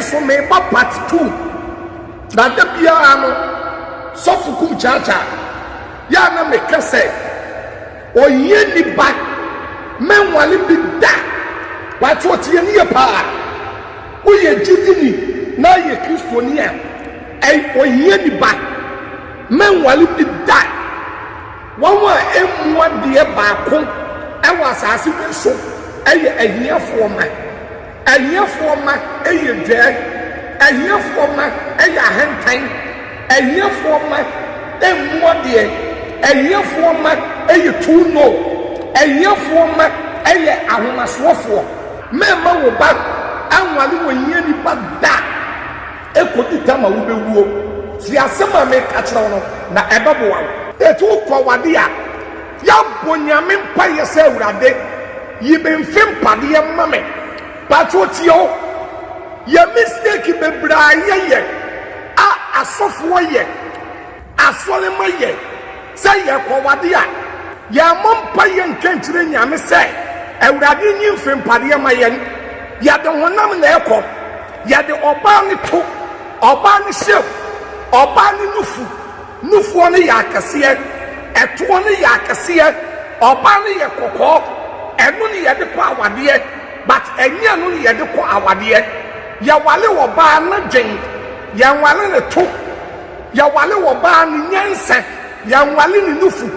so me ba part 2 na da bia no sofu Kumchacha ya na me kase oye ni ba menwale bi da wacho tie ni ye pa oye jidini na ye Kristoni a oye ni ba menwale bi da wawa emwa de ba ko ewa asase bi so eye ahiafo ma eye dwe ahiafo ma eye ahentan ahiafo ma emwa de ahiafo ma eye tuno ahiafo ma eye ahomasofo mema wo ba anwale wo hia ni ba da ekodi tama wo bewuo ti asema me ka kire no na ebebo wa etu kwa wade a ya bonyame mpa yese awurade yibemfem pade mame patrotio ye mistake bebra ye a asofo ye asolema ye say ye kwa wade a ya mompa ye nkankyire nyame say awurade nyimfem pade ma ye ya de honam na ekọ ya de oba ne to oba ne shew oba ne nufu ne ya akase eto ne ya akase oba ne ye kokọ enu ne ye de kwa awade but enya no ne ye de kwa awade ya wale wo ba na dwen ya wale ne to ya wale wo ba ne nyansa ya wale ne nufu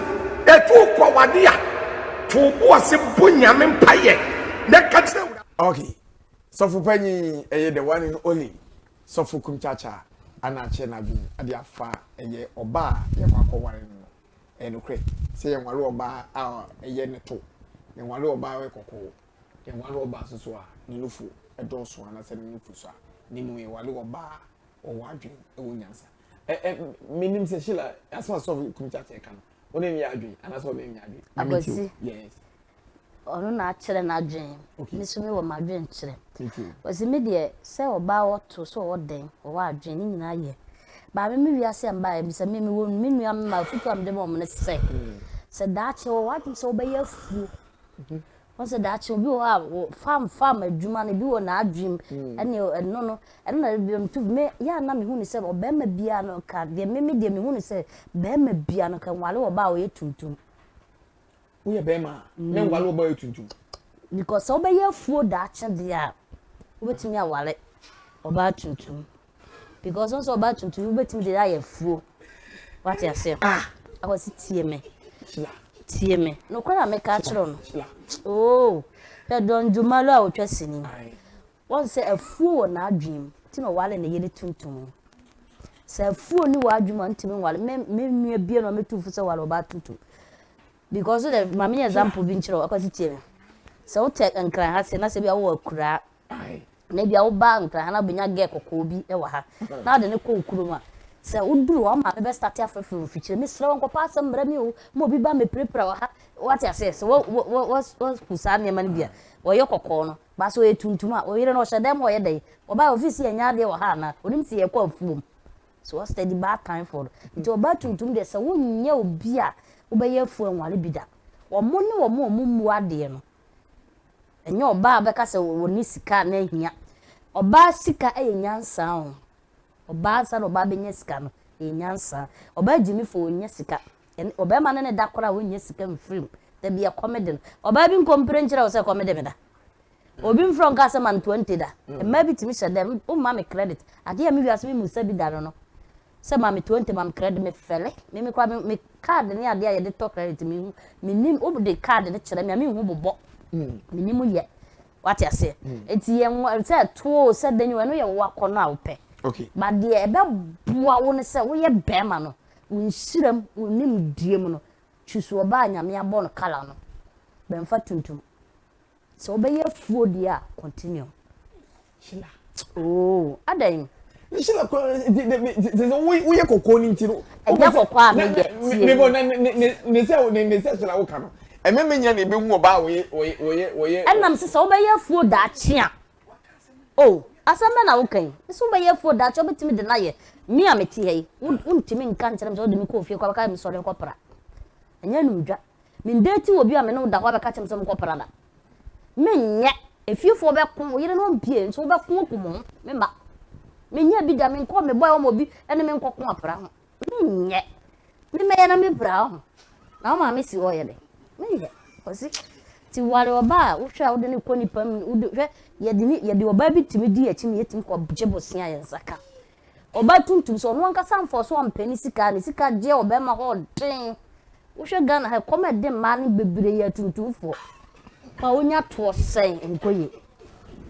eto kwa wade a to bo se bonyame mpaye na katre. Okay, so for penny the one and only so for Kumchacha anache na bi ade afa eye oba ye kwakọ ware no enukre say ye ware oba a eye ne to ye ware oba we kokọ ye ware oba soso a ne nufu edoso ana se ne nufu so a ne mu ye ware oba o wadwen e wonyansa minim se shila asma so Kumchacha e kan oni mi adwen ana so be mi adwen Agosi yes onu na akere na adwen mi so mi wo ma adwen kire thank you ozi me de se oba woto so woden wo adwen ni nyina ye ba me wi ase mba bi se me wo me nua ma futu am de mo ne se da che wo wadwen se obeya fu won se da che obi wo a fam adwuma ne bi wo na adwen ene no na bi am tu me ya na me hu ni se oba ma bia no ka de me de me hu ni se be ma bia no ka nwale wo ba wo ye tuntum we be ma me nwale wo ba ye tuntum because obeya fu da che de a obetimi awale oba tuntum because once oba tuntum obetimi de aye fuo what you say I was tie me no kwara me ka kire no oh pe don jumalo a otwasini won say afuo na adwem ti no wale na yede tuntum say afuo ni wa adwuma ntimi wale me nua bie no metufu say wale oba tuntum because the mama example bi nkire akwasi tie me say o tek nkran ha say na say bia wo akura na bia wo ba nkran na benya ge kokko bi e wa ha na de ne ko kuruma se uduru wa ma be start afrefu fichire me sra won ko pass mbra mi o mo bi ba me prepare wa ha what you say so what kusa ne man bia wo ye kokko no ba so etuntum a o yire no hye dem wo ye dai wo ba office ye nya de wa ha na onim se ye kwa afuom so what steady bad time for nti o ba tuntum de se wo nya obi a wo be ye afu anwale bi da wo mo ne wo mo mu ade no enye oba be ka se wo ni sika na hia oba sika e nyansa ho oba sa no ba be nya sika no e nyansa oba jimi fo nya sika oba ma ne da kora wo nya sika mfrim da bia comedy oba bi nkompre nchira wo se comedy me da obi mfro nka se man 20 da e ma bi timi hye dem o ma me credit ade ya me wi ase me musa bi da no se ma me 20 ma me credit me fele me kwa me card ne ade ya de to credit me nim o de card ne kire me hu bobọ minimu ye what you say enti ye say to say danyu no ye wakọ no awpe okay but de ebe bua wo ne say wo ye bema no unsiram unim diem no chusu oba nyame abo no kala no be mfa tuntum so obe ye fuo dia continue shila oh adan shila ko we ye kokko ni ntiro ya kokko a me ye me bo ne say shila wo ka no ememe nya na ebe hu oba we enam se so obe ye fuo da chia oh asamba na wokan so obe ye fuo da chia obetimi de na ye mi ameti hei untimi nka nkyerem so de mi ko fie kwa ka mi sore nkopra enya numdwa mi ndeti obi a me no da kwa be ka kyem so nkopra da me nye efiefo be ko yire no bie so be ko kumo me ma me nya bi da me nko me boy o mo bi ene me nko ko apra ho nye me me ya na me bra ho na o ma me si o ye de me nye osi ti wale oba wo hwa wo de ne ko nipa mu wo hwe ye de oba bi timi di akimi yetim ko bujebosia ye nsaka oba tuntum so no anka samfo so ampani sika ne sika je oba ma ho den wo hwe Ghana ha komede ma ne bebre ya tuntumfo pa onya to sen nkoye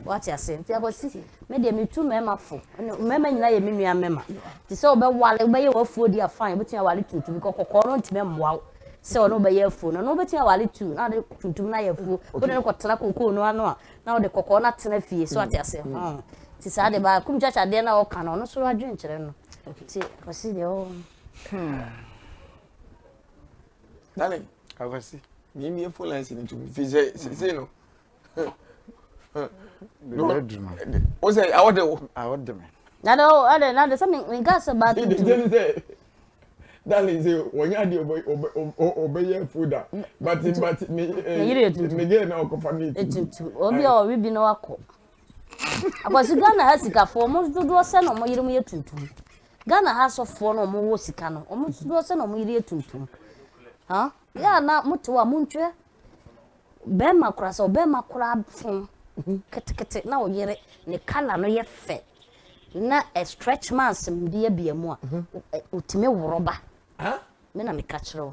what you say ti akosi me de me tu mema fo mema nyina ye menua mema ti se oba wale oba ye wafuo di afan betia wale tuntum kokoko no ntime mboa se ono oba ye afuo no betia wale tu na de tuntum na ye afuo wo de ko tena kokko no ano a na wo de kokko na tena fie so what you say ti sa de ba kumchacha de na o ka no so adwen kire no ti akosi de o darling akosi me full lines ni to fi say no no o say I want them na do something we got about to darling say wonya de obeye food but me get na okofa ni etuntu obi o we bi no akọ akwasi Ghana ha sika fo mo dodo se no mo yire mo yetuntum Ghana ha so fo no mo wo sika no mo dodo se no mo yire yetuntum ha ya na moto a muntwe be makura so be makura fun kete na o yire ne kala no ye fe na a stretch man sim de bia mu a otime woroba ha me na me ka kire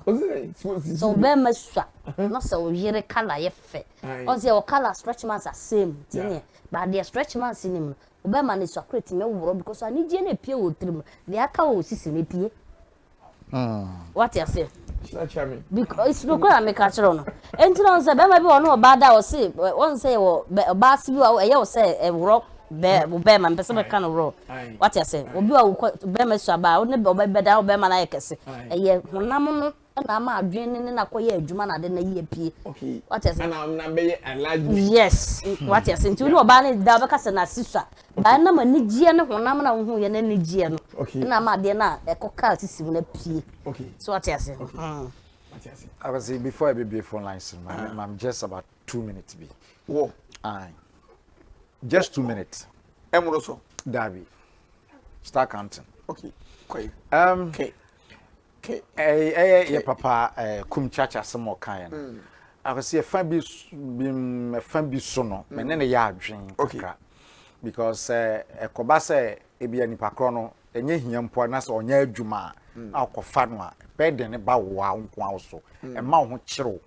so be masua na so yire kala ye fe o se o kala stretch man are same tin but the stretch man sinim o be man so create me woro because ani je na pie wo trim de aka wo sisi ne pie what you say because it's no kwa me ka kire no enti no se be ma bi wo no ba da o se won say wo ba si bi wo e ye wo say e woro be man pese be kan woro what you say obi wo be ma so ba wo ne be da wo be ma na ye kese e ye honam no na ma adwen ne na koye adwuma na de na ye pie okay what you say na be enlargement yes what you say nti no ba ne da be kase na siswa ba na ma ni gie ne honam na hu ye na ni gie no na ma de na ekoka sisimu na pie okay so what you say I was saying before I be phone lines, I'm just about 2 minutes be. Whoa. Aye. Just 2 minutes. Emroso. Davi. Start counting. Okay. Okay. Okay. Yeah, Papa. Kumchacha some more kind. I was say a fan be sono. Me nene ya dream. Okay. Because kobase ebi anipa krono enye hiampo na so onya adwuma akọfa no a bed ne ba wo a nko awso e ma ho kiro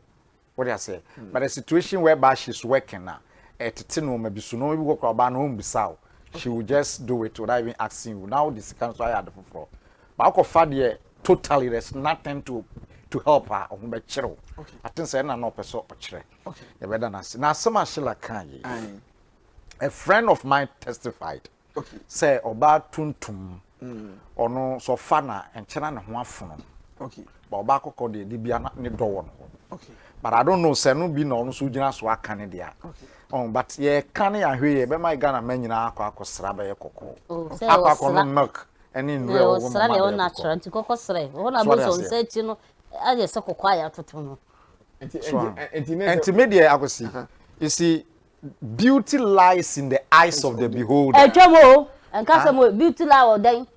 what I say but the situation whereby she's working na etete no ma bisu no bi go ba no mbisa she will just do it without even asking you now this can so I had for ba akọfa de totally there's nothing to help her on be kiro I think say na no person o kire okay e be da na some ashila kan yi a friend of mine testified okay say oba tuntum ono so fana enchena ne ho afono okay ba oba kokko de bia ne dowo no okay but I don't know say no bi no so gina so aka ne dia okay but ye kan ya hwe be my Ghana manyina akosra be ye kokko akwa no milk any nwe o sra le o natural ti kokko sra o na bo so nse chi no aje se kokko aya toto no enti media akosi you see beauty lies in the eyes of the beholder etwemo enka se mo beauty lie o den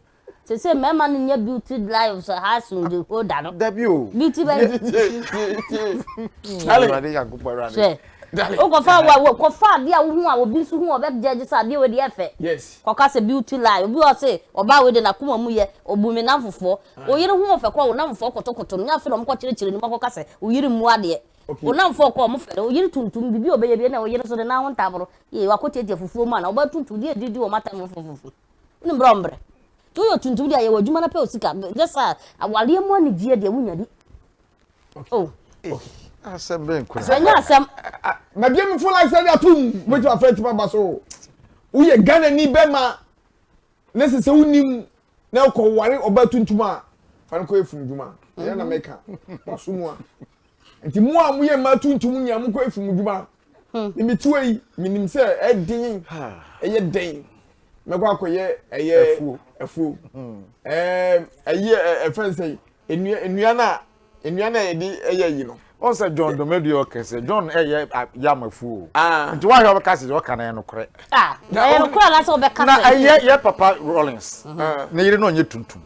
se me man nya beauty lives has in the holder no debut beauty by ale ya gupo rani o ko fa dia wo hu a obi su hu obe judge sa dia we de efe yes ko ka se beauty lie obi o se oba we de na kuma mu ye obumi na fofo o yire hu ofe ko na fofo kotokoto nya fe no mo ko kire ni mo ko ka se o yire mu ade o na fofo ko mo fe o yire tuntum bibi obe ye bi na o yire so de na ho ntabro ye wa ko tete fufuo mu na oba tuntum die didi o mata mo fofo ni mbrombre to yo tuntum dia ye wadwuma na pe osika just awale mu ani die de wunya di oh asem ben ko anya asem na bia me full life say atum which my friend baba so wo ye Ghana ni be ma na se wonim na ko ware oba tuntum a fa ko efum dwuma ya na meka wasumu a nti mu a mu ye ma tuntum nya mu ko efum dwuma ni mituai minim se edin eye den meko akoye eye afu eye friend say enua na edi eye yi no o se John Domedio kese John yamafu Ah. nti wa hwe ka se o kana no kore na e ko na so be ka na ye papa Rollins na yire no nye tuntum